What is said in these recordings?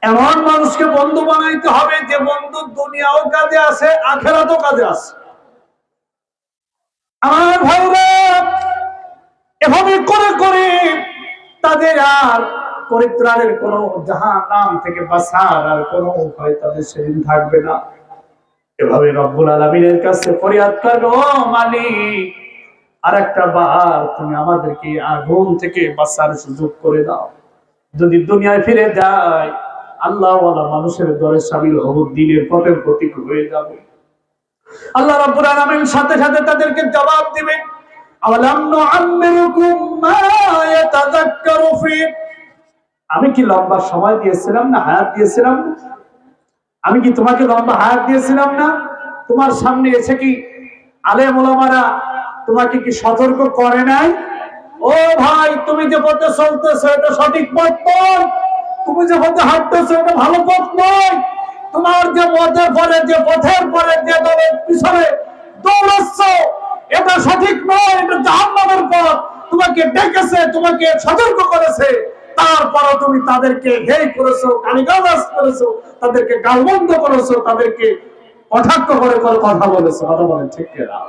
এমন মানুষকে বন্ধু বানাইতে হবে যে বন্ধু দুনিয়াও কাজে আসে, আখেরাতও কাজে আসে। আমার ভাইরা, এভাবে করে করে তাদের আর পরিত্রাণের কোন জাহান্নাম থেকে বাঁচার আর কোন উপায় তাদের সেদিন থাকবে না। এভাবে রব্বুল আলামিনের কাছে ফরিয়াদ করবে, ও মালিক, আরেকটা বার তুমি আমাদেরকে আগুন থেকে বাঁচার সুযোগ করে দাও। যদি দুনিয়ায় ফিরে যায়, আল্লাহওয়ালা মানুষের দরে শামিল হব, দিনের পথের প্রতীক হয়ে যাবে। আল্লাহ রাব্বুল আলামিন সাথে সাথে তাদেরকে জবাব দিবেন, আওয়ালাম নুআম্মিরুকুম মা ইয়াতাযাক্কারু ফী, আমি কি লম্বা সময় দিয়েছিলাম না, হায়াত দিয়েছিলাম না? আমি কি তোমাকে লম্বা হায়াত দিয়েছিলাম না? তোমার সামনে এসে কি আলেম ওলামারা তোমাকে কি সতর্ক করে নাই? ও ভাই, তুমি যে পথে চলতেছো এটা সঠিক পথ নয়, তুমি যে পথে হাঁটতেছো এটা ভালো পথ নয়, তোমার যে পথের পরে যে পথের পরে যে দলের পিছনে দৌড়াচ্ছ এটা সঠিক নয়, এটা জাহান্নামের পথ। তোমাকে ডেকেছে, তোমাকে সতর্ক করেছে, তারপরও তুমি তাদেরকে হেয় করেছো, গালিগালাজ করেছো, তাদেরকে গালমন্দ করেছো, তাদেরকে কটাক্ষ করে করে কথা বলেছো। কথা বলেন ঠিক কিনা?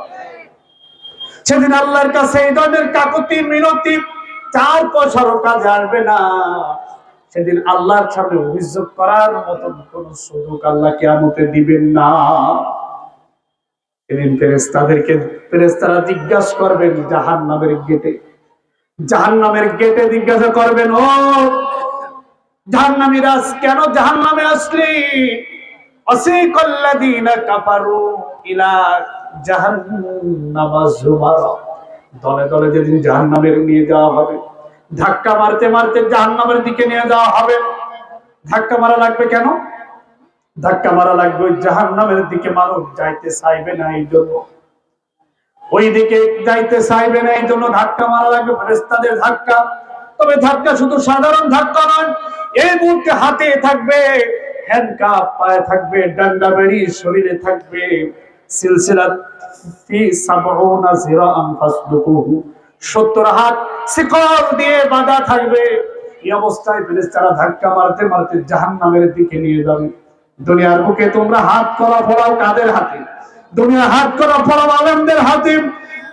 সেদিন আল্লাহর কাছে এই ধরনের কাকুতি মিনতি 4 পয়সারও কাজে আসবে না। সেদিন আল্লাহর সামনে অভিযোগ করার মতো কোন সুযোগ আল্লাহ কিয়ামতে দিবেন না। সেদিন ফেরেশতারা জিজ্ঞাসা করবেন জাহান্নামের গেটে, জাহান্নামের গেটে জিজ্ঞাসা করবেন, ও জাহান্নামীরা কেন জাহান্নামে আসলি? আসিকাল্লাযীনা কাফারু ইলা জাহান্নামা যুমারা, দলে দলে যেদিন জাহান্নামে নিয়ে যাওয়া হবে, ধাক্কা মারতে মারতে জাহান্নামের দিকে নিয়ে যাওয়া হবে। ধাক্কা মারা লাগবে কেন? ধাক্কা মারা লাগবে ওই জাহান্নামের দিকে মানুষ যাইতে চাইবে না এই জন্য, ওই দিকে যাইতে চাইবে না এই জন্য ধাক্কা মারা লাগবে, ফেরেশতাদের ধাক্কা। তবে ধাক্কা শুধু সাধারণ ধাক্কা নয়, এই মুহূর্তে হাতে থাকবে হ্যান্ডকাপ, পায়ে থাকবে ডান্ডা বেড়ি, শরীরে থাকবে সিলসিলা ফি ৭০ যিরাআন ফাসলুকুহু, ৭০ হাত শিকল দিয়ে বাঁধা থাকবে। এই অবস্থায় ফেরেশতারা ধাক্কা মারতে মারতে জাহান্নামের দিকে নিয়ে যাবে। দুনিয়ার বুকে তোমরা হাত করা ফলাও কাদের হাতে? দুনিয়া হাত করা ফলাও আলেমদের হাতে।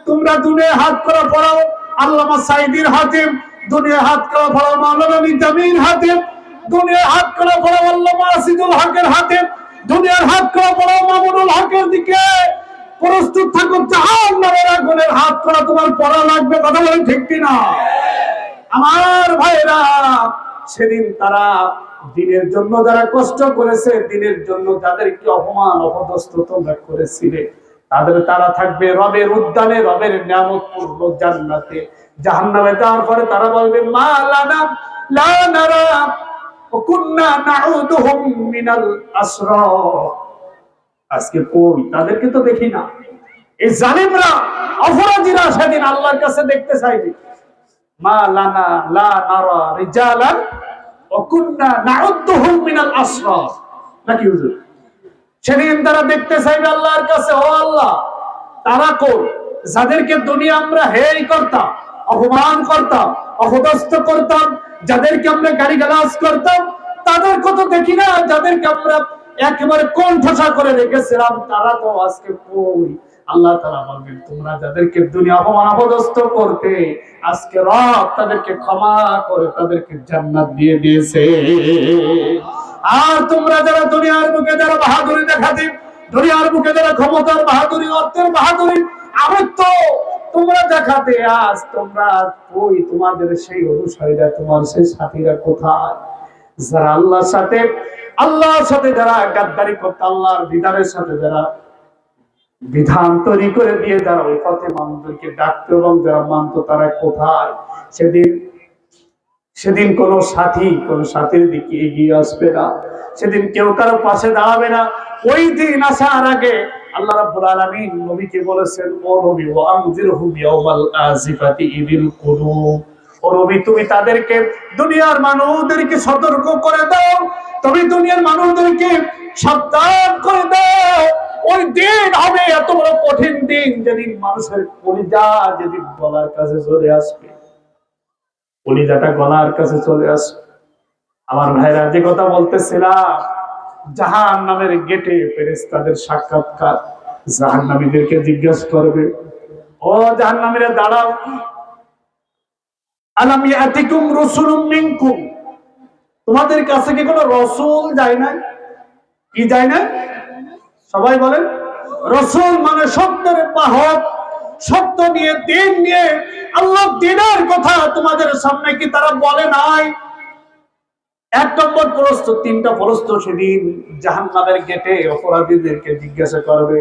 তোমরা দুনিয়া হাত করা ফলাও আল্লামা সাইদির হাতে, দুনিয়া হাত করা ফলাও মাওলানা নিজামীর হাতে, দুনিয়া হাত করা ফলাও আল্লামা আসিদুল হকের হাতে, দুনিয়ার হাত করা ফলাও মামুনুল হকের দিকে। প্রস্তুত থাকো, জাহান্নামের আগুনের হাত করা তোমার পড়া লাগবে। কথা বলেন ঠিক কিনা? আমার ভাইরা, সেদিন তারা দিনের জন্য যারা কষ্ট করেছে, দিনের জন্য যাদেরকে অপমান অপদস্থ তোমরা করেছিলে, তারা থাকবে রবের উদ্যানে, রবের নিয়ামতপূর্ণ জান্নাতে। জাহান্নামে যাওয়ার পরে তারা বলবে, মা লানা লা নারা ওয়া কুননা নাউদুহুম মিনাল আসরা, আজকে কই তাদেরকে তো দেখি না। এই জালিমরা, অপরাধীরা সেদিন আল্লাহর কাছে দেখতে চাইবে, মা লানা লা নারা রিজালান ওয়া কুননা নাউদুহুম মিনাল আসরা, নাকি হুজুর? সেদিন তারা দেখতে চাইবে আল্লাহর কাছে, ও আল্লাহ, তারা কই যাদেরকে দুনিয়া আমরা হেয় করতাম, অপমান করতাম, অপদস্থ করতাম, যাদেরকে আমরা গালিগালাজ করতাম, তাদের কথা দেখি না, যাদেরকে আমরা একেবারে কণ্ঠসা করে রেখেছিলাম, তারা তো আজকে কই? আল্লাহ তাআলা বলবেন, তোমরা যাদেরকে দুনিয়া অপমান অপদস্থ করতে, আজকে রব তাদেরকে ক্ষমা করে তাদেরকে জান্নাত দিয়ে দিয়েছে। আর তোমরা যারা দুনিয়ার বুকে যারা বাহাদুরি দেখাতে, দুনিয়ার বুকে যারা ক্ষমতার বাহাদুরি, অর্থের বাহাদুরি, আমিত্ব তোমরা দেখাতে, আজ তোমরা কই? তোমাদের সেই অনুসারীরা, তোমার সেই সাথীরা কোথায়? যারা আল্লাহর সাথে যারা গাদ্দারি করত, আল্লাহর বিধানের সাথে যারা বিধান তৈরি করে দিয়ে যারা ওই পথে মানুষদেরকে ডাকতো এবং যারা মানত, তারা কোথায়? সেদিন কোন সাথীর দিকে এগিয়ে আসবে না, সেদিন কেউ কারো পাশে দাঁড়াবে না। ওই দিন আসার আগে আল্লাহ রাব্বুল আলামিন নবীকে বলেছেন, ও নবী, ওয়া আনজিরহুম ইয়াওমাল আজিফাতি ইদিল কুলুব, ও নবী, তুমি তাদেরকে, দুনিয়ার মানুষদেরকে সতর্ক করে দাও, তুমি দুনিয়ার মানুষদেরকে সাবধান করে দাও। ওই দিন হবে এত বড় কঠিন দিন, যেদিন মানুষের কলিজা যেদিন গলার কাছে চলে আসবে, কলিজাটা গলার কাছে চলে আসবে। আমার ভাইরা, যে কথা বলতেছিলাম, জাহান্নামের গেটে ফেরেশতাদের সাক্ষাৎকার। জাহান্নামীদেরকে জিজ্ঞাসা করবে, ও জাহান্নামীরা দাঁড়াও, আলাম ইয়াতিকুম রাসূলুম মিনকুম, তোমাদের কাছে কি কোনো রাসূল যায় না? কি যায় না? সবাই বলেন। রাসূল মানে সত্যের বাহক, সত্য নিয়ে, দিন নিয়ে, আল্লাহ দ্বীনের কথা তোমাদের সামনে কি তারা বলে নাই? এক নম্বর প্রশ্ন, তিনটা প্রশ্ন সেদিন জাহান্নামের গেটে অপরাধীদেরকে জিজ্ঞাসা করবে,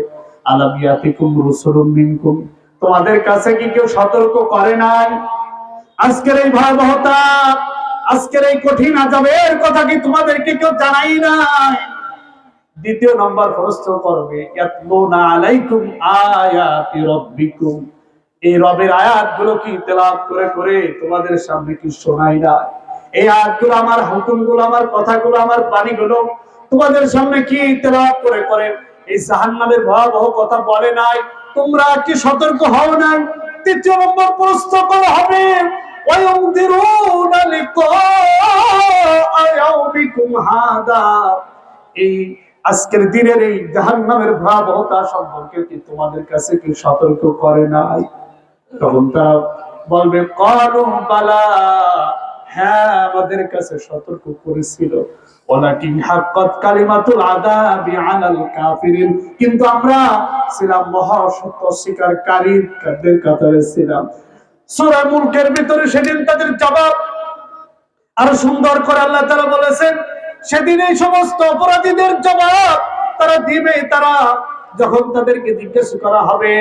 আলাম ইয়াতিকুম রাসূলুম মিনকুম, তোমাদের কাছে কি কেউ সতর্ক করে নাই? আজকের এই ভয়াবহতা, আজকের এই কঠিন আযাবের কথা কি তোমাদেরকে কেউ জানাই নাই? দ্বিতীয় নম্বর প্রশ্ন করবে, ইয়াতলুনা আলাইকুম আয়াতি রাব্বিকুম, এই রবের আয়াতগুলো কি তেলাওয়াত করে করে তোমাদের সামনে কি শোনাই না? এই আয়াতগুলো, আমার হুকুমগুলো, আমার কথাগুলো, আমার বাণীগুলো তোমাদের সামনে কি তেলাওয়াত করে করে এই জাহান্নামের ভয়াবহ কথা বলে নাই? তোমরা কি সতর্ক হও নাই? তৃতীয় নম্বর প্রশ্ন করা হবে, ওয়ায়ুনদিরুনা লিকা ইয়াউমিকুম হাদা, এই আজকের দিনের এই জাহান্নামের ভয়াবহতা সম্পর্কে কি তোমাদের কাছে কি সতর্ক করে নাই? তখন তারা বলবে, ক্বালু বালা, হ্যাঁ আমাদের কাছে সতর্ক করেছিল, ওয়ালাকিন হাক্কাত কালিমাতুল আযাবি আলাল কাফিরিন, কিন্তু আমরা ছিলাম মহা সত্য স্বীকারীদের কাতারে ছিলাম। সূরা মুলকের ভিতরে সেদিন তাদের জবাব আরো সুন্দর করে আল্লাহ তাআলা বলেছেন, সেদিন এই সমস্ত অপরাধীদের জবাব তারা দিবে। তারা যখন তাদেরকে জিজ্ঞাসা করা হবে,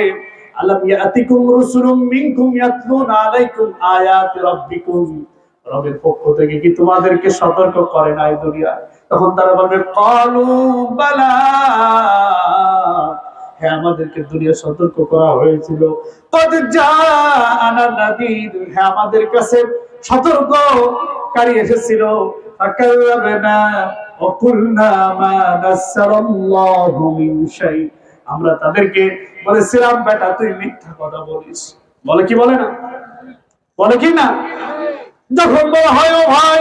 আলাম ইয়াতিকুম রাসূলুম মিনকুম ইয়াতলুনা আলাইকুম আয়াতি রাব্বিকুম, রবের পক্ষ থেকে কি তোমাদেরকে সতর্ক করে নাই দুনিয়ায়? তখন তারা বলবে, ক্বালু বালা, হ্যাঁ আমাদেরকে দুনিয়া সতর্ক করা হয়েছিল। কদ জাআনা নাযীর, হ্যাঁ আমাদের কাছে সতর্ককারী এসেছিল। ফাকাল্লাবনা ওয়া কুলনা মা নাযালাল্লাহু মিন শাই, আমরা তাদেরকে বলেছিলাম, বেটা তুই মিথ্যা কথা বলিস। বলে কি বলে না? বলে কি না? যখন বলা হয়, ও ভাই,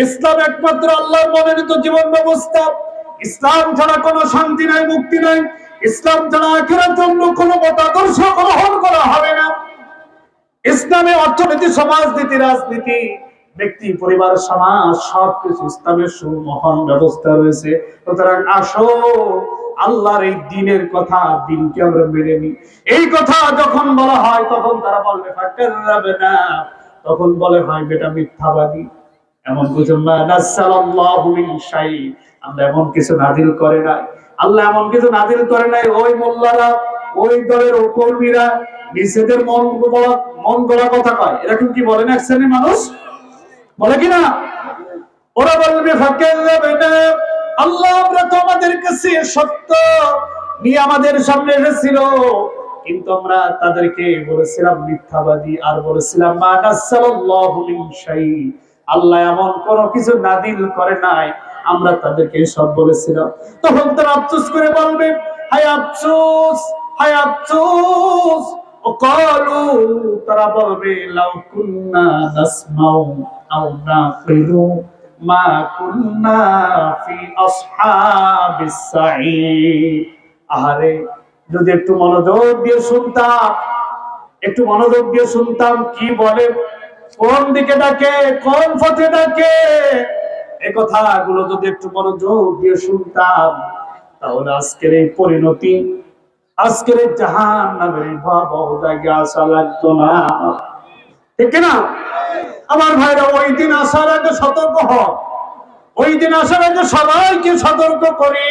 ইসলাম একমাত্র আল্লাহর মনোনীত জীবন ব্যবস্থা, ইসলাম ছাড়া কোনো শান্তি নাই, মুক্তি নাই, ইসলাম ছাড়া আখিরাতের জন্য কোনো মতাদর্শ গ্রহণ করা হবে না। ইসলামে অর্থনীতি, সমাজনীতি, রাজনীতি, ব্যক্তি, পরিবার, সমাজ, সবকিছু ইসলামের সুমহান ব্যবস্থা রয়েছে। সুতরাং আসো আল্লাহর এই দ্বীনের কথা, দ্বীনকে আমরা মেনে নিই। এই কথা যখন বলা হয় তখন তারা বলবে ফাকাল্লাবনা, তখন বলে হয় বেটা মিথ্যাবাদী। এমন কিছু মা নাযালাল্লাহু মিন শাই, আমরা এমন কিছু নাযিল করে নাই, আল্লাহ এমন কিছু নাযিল করে নাই। ওই মোল্লারা, ওই দলের কর্মীরা নিজেদের মন গড়া কথা কয়, এরকম কি বলেন এক শ্রেণীর মানুষ? বলে কিনা? ওরা বলবে ফাকাল্লাবনা, আল্লাহ আমরা তো আমাদের কাছে সত্য নিয়ে আমাদের সামনে এসেছিল, কিন্তু আমরা তাদেরকে বলেছিলাম মিথ্যাবাদী, আর বলেছিলাম মা নাযালাল্লাহু মিন শাই, আল্লাহ এমন কোন কিছু নাযিল করে নাই, আমরা তাদেরকে সব বলেছিলাম। তখন তারা আফসোস করে বলবে, হায় আফসোস, হায় আফসোস। ওয়াকালু, তারা বলবে, লাউ কুন্না নাসমাউ আও নাকিলু মা কুন্না ফি আসহাবিস সাঈর, আহারে যদি একটু মনোযোগ দিয়ে শুনতাম, একটু মনোযোগ দিয়ে শুনতাম কি বলে, কোন দিকে ডাকে, কোন পথে ডাকে, এই কথাগুলো যদি একটু মনোযোগ দিয়ে শুনতাম, তাহলে আজকের এই পরিণতি, আজকের এই জাহান্নামের ভয়াবহ জায়গায় আসা লাগতো না। ঠিক না? আমার ভাইরা, ওই দিন আসার আগে সতর্ক হও। ওই দিন আসার আগে সবাইকে সতর্ক করি।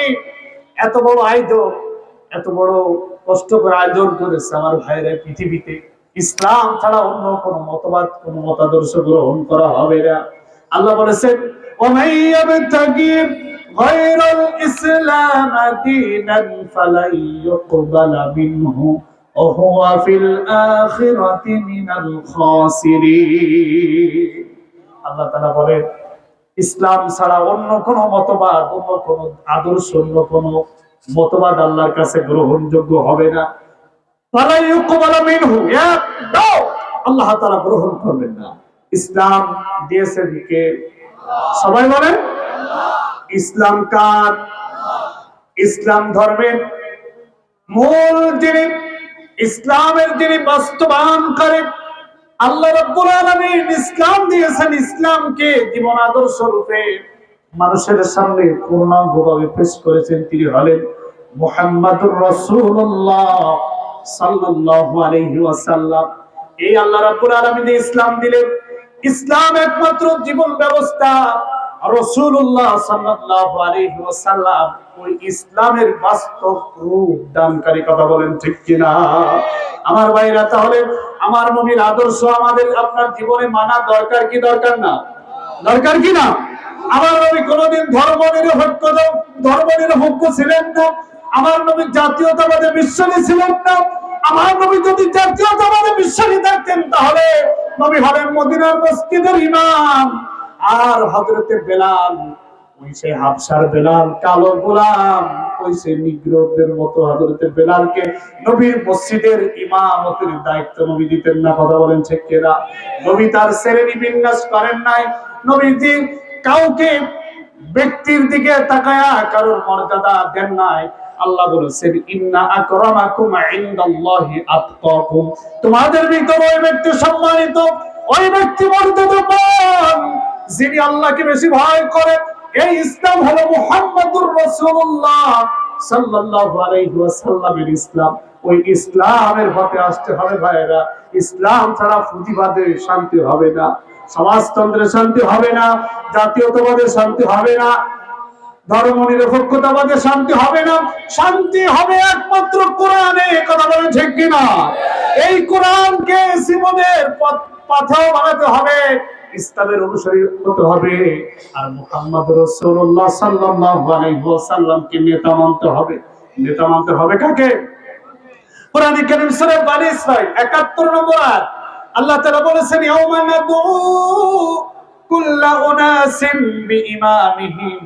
এত বড় আয়োজন, এত বড় কষ্ট করে আয়োজন করেছে আমার ভাইরা পৃথিবীতে, ইসলাম ছাড়া অন্য কোন মতবাদ, কোন মতাদর্শ গ্রহণ করা হবে না। আল্লাহ বলেছেন, ওয়ামান ইয়াবতাগি গায়রাল ইসলাম দীনান ফালাই ইউকবালা মিনহু ওয়া হুয়া ফিল আখিরাতি মিনাল খাসিরিন। আল্লাহ তাআলা বলেন, ইসলাম ছাড়া অন্য কোন মতবাদ, অন্য কোন আদর্শ, অন্য কোন মতবাদ আল্লাহর কাছে গ্রহণযোগ্য হবে না। ফালা ইউকবালা মিনহু, আল্লাহ তাআলা গ্রহণ করবেন না। ইসলাম দিয়েছেন কে? সবাই বলেন ইসলাম কার? ইসলাম ধর্মের মূল যিনি, ইসলামের যিনি বাস্তবায়ন করে, আল্লাহ রাব্বুল আলামিন ইসলাম দিয়েছেন। ইসলামকে জীবন আদর্শ রূপে মানুষের সামনে পূর্ণাঙ্গভাবে পেশ করেছেন। তিনি হলেন মুহাম্মাদুর রাসূলুল্লাহ সাল্লাল্লাহু আলাইহি ওয়াসাল্লাম। এই আল্লাহ রাব্বুল আলামিন ইসলাম দিলেন। ইসলাম একমাত্র জীবন ব্যবস্থা। রাসূলুল্লাহ সাল্লাল্লাহু আলাইহি ওয়াসাল্লাম ওই ইসলামের বাস্তব রূপ দানকারী। কথা বলেন ঠিক কিনা? আমার ভাইরা, তাহলে আমার নবীর আদর্শ আমাদের আপনার জীবনে মানা দরকার কি দরকার না? দরকার কি না? আমার নবী কোনদিন ধর্মনিরপেক্ষ ছিলেন না। আমার নবী জাতীয়তাবাদে বিশ্বাসী ছিলেন না। আমার নবী যদি জাতীয়তাবাদে বিশ্বাসী থাকতেন তাহলে নবী হলেন মদিনার মসজিদের ইমাম। আর হযরতে বেলাল, ওই সে হাবশার বেলাল, কালো গোলাম, ওই সে নিগ্রোদের মতো হযরতে বেলালকে নবীর মসজিদের ইমামতের দায়িত্ব নবী দিতেন না। কথা বলেন ঠিক কিনা? নবী তার শ্রেণী বিন্যাস করেন নাই। নবীজি কাউকে ব্যক্তির দিকে তাকায়া কারোর মর্যাদা দেন নাই। আল্লাহ বলেছেন ইন্না আকরামাকুম ইনদাল্লাহি আতকাকুম, তোমাদের ভিতরে ওই ব্যক্তি সম্মানিত, ওই ব্যক্তি মর্যাদাবান যিনি আল্লাহকে বেশি ভয় করে। এই ইসলাম হলো মুহাম্মাদুর রাসূলুল্লাহ সাল্লাল্লাহু আলাইহি ওয়াসাল্লামের ইসলাম। ওই ইসলামের পথে আসতে হবে ভাইরা। ইসলাম ছাড়া পুঁজিবাদে শান্তি হবে না, সমাজতন্ত্রে শান্তি হবে না, জাতীয়তাবাদে শান্তি হবে না, ধর্মনিরপেক্ষতাবাদে শান্তি হবে না। শান্তি হবে একমাত্র কোরআনে। কথা বলেন ঠিক কিনা? এই কোরআনকে জীবনের পাথেয় বানাতে হবে, ইসলামের অনুসারী হতে হবে। আর মুহাম্মদ রাসূলুল্লাহ সাল্লাল্লাহু আলাইহি ওয়াসাল্লামকে নেতা মানতে হবে। নেতা মানতে হবে কাকে? কোরআনে কারীম সূরা বনী ইসরাঈল ৭১ নম্বর আয়াত আল্লাহ তাআলা বলেছেন ইয়াউমা নাদউ কুল্লা উনাসিম বিইমামিহিম,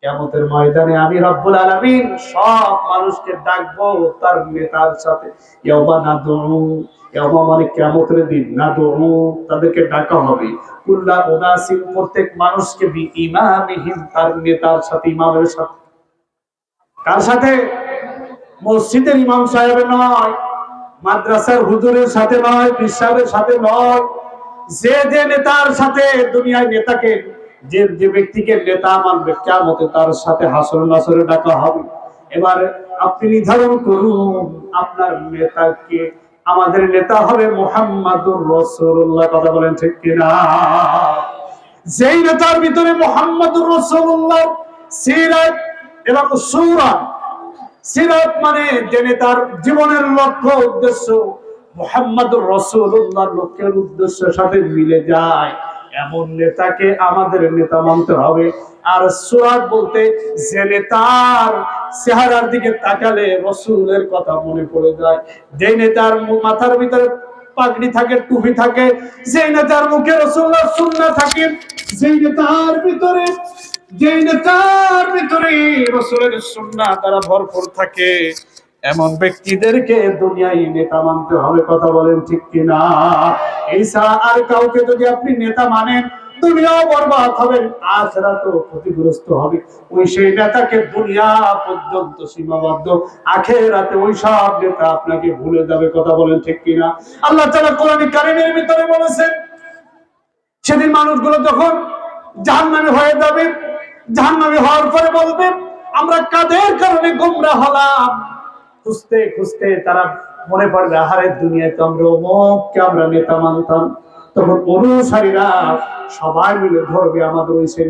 কিয়ামতের ময়দানে আমি রব্বুল আলামিন সব মানুষকে ডাকবো তার নেতার সাথে। ইয়াউমা নাদউ, ইয়াউমা মানে কিয়ামতের দিন, নাদউ তাদেরকে ডাকা হবে, কুল্লা উনাসিম প্রত্যেক মানুষকে বিইমামিহিম তার নেতার সাথে, ইমামের সাথে। কার সাথে? মসজিদের ইমাম সাহেবের নয়, মাদ্রাসার হুজুরের সাথে নয়, পীর সাহেবের সাথে নয়। যে যে নেতার সাথে, দুনিয়ায় নেতাকে যে যে ব্যক্তিকে নেতা মানবে কিয়ামতে তার সাথে হাসর নাসরে ডাকা হবে। এবার আপনি নির্ধারণ করুন আপনার নেতাকে। আমাদের নেতা হবে মুহাম্মাদুর রাসূলুল্লাহ। কথা বলেন ঠিক কিনা? যেই নেতার ভিতরে মুহাম্মাদুর রাসূলুল্লাহ সিরাত এবং সূরা, সিরাত মানে যে নেতার জীবনের লক্ষ্য উদ্দেশ্য মুহাম্মাদুর রাসূলুল্লাহর লক্ষ্যের উদ্দেশ্যের সাথে মিলে যায়, এমন নেতাকে আমাদের নেতা মানতে হবে। আর সূরাত বলতে যে নেতার চেহারার দিকে তাকালে রাসূলের কথা মনে পড়ে যায়, যে নেতার মাথার ভিতরে পাগড়ি থাকে, টুপি থাকে, যে নেতার মুখে রাসূলুল্লাহর সুন্নাহ থাকে, যে নেতার ভিতরে রাসূলের সুন্নাহ দ্বারা ভরপুর থাকে, এমন ব্যক্তিদেরকে দুনিয়ায় নেতা মানতে হবে। কথা বলেন ঠিক কিনা? এই ছাড়া আর কাউকে যদি আপনি নেতা মানেন, দুনিয়াও বরবাদ হবে, আখিরাতও ক্ষতিগ্রস্ত হবে। ওই সেই নেতাকে দুনিয়া পর্যন্ত সীমাবদ্ধ, আখিরাতে ওই সব নেতা আপনাকে ভুলে যাবে। কথা বলেন ঠিক কিনা? আল্লাহ তাআলা কোরআন কারীমের ভিতরে বলেছেন সেদিন মানুষগুলো যখন জাহান্নামী হয়ে যাবে, জাহান্নামী হওয়ার পরে বলবে আমরা কাদের কারণে গোমরা হলাম। খুঁজতে খুঁজতে তারা মনে পড়বে আহারে দুনিয়ায় তো আমরা অমুককে আমরা নেতা মানতাম। তখন অনুসারীরা সবাই মিলে ধরবে আমাদের ওই সেই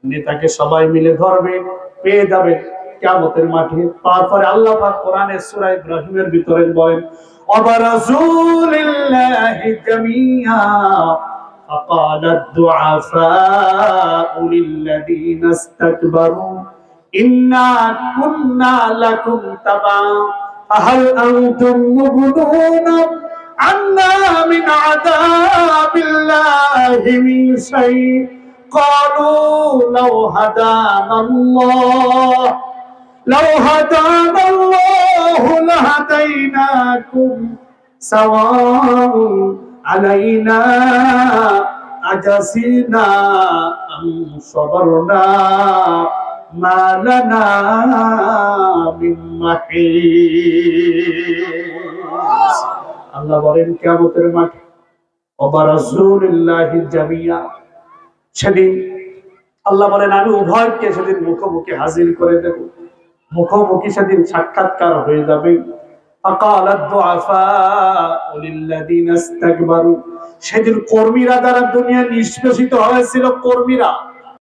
নেতাকে সবাই মিলে ধরবে, পেয়ে যাবে কিয়ামতের মাঠে। তারপরে আল্লাহ পাক কোরআনে সূরা ইব্রাহিমের ভিতরে বলেন ওয়ারাসূলিল্লাহি জামিআ فقال الضعفاء للذين استكبروا إنا كنا لكم تبعا فهل أنتم مغنون عنا من عذاب الله من شيء قالوا لو هدانا الله لهديناكم سواء علينا আজাসিনা আম সাবরনা মা লানা মিন মাহিস। আল্লাহ বলেন কিয়ামতের মাঠে ওয়াবারাজুলিল্লাহি জামিয়া, সেদিন আল্লাহ বলেন আমি উভয়কে সেদিন মুখোমুখি হাজির করে দেব, মুখোমুখি সেদিন সাক্ষাৎকার হয়ে যাবে। ফাকালাদ দুআফাউ লিল্লাযিনা ইসতাকবারু, সেদিন কর্মীরা যারা দুনিয়া নিষ্পেষিত হয়েছিল, কর্মীরা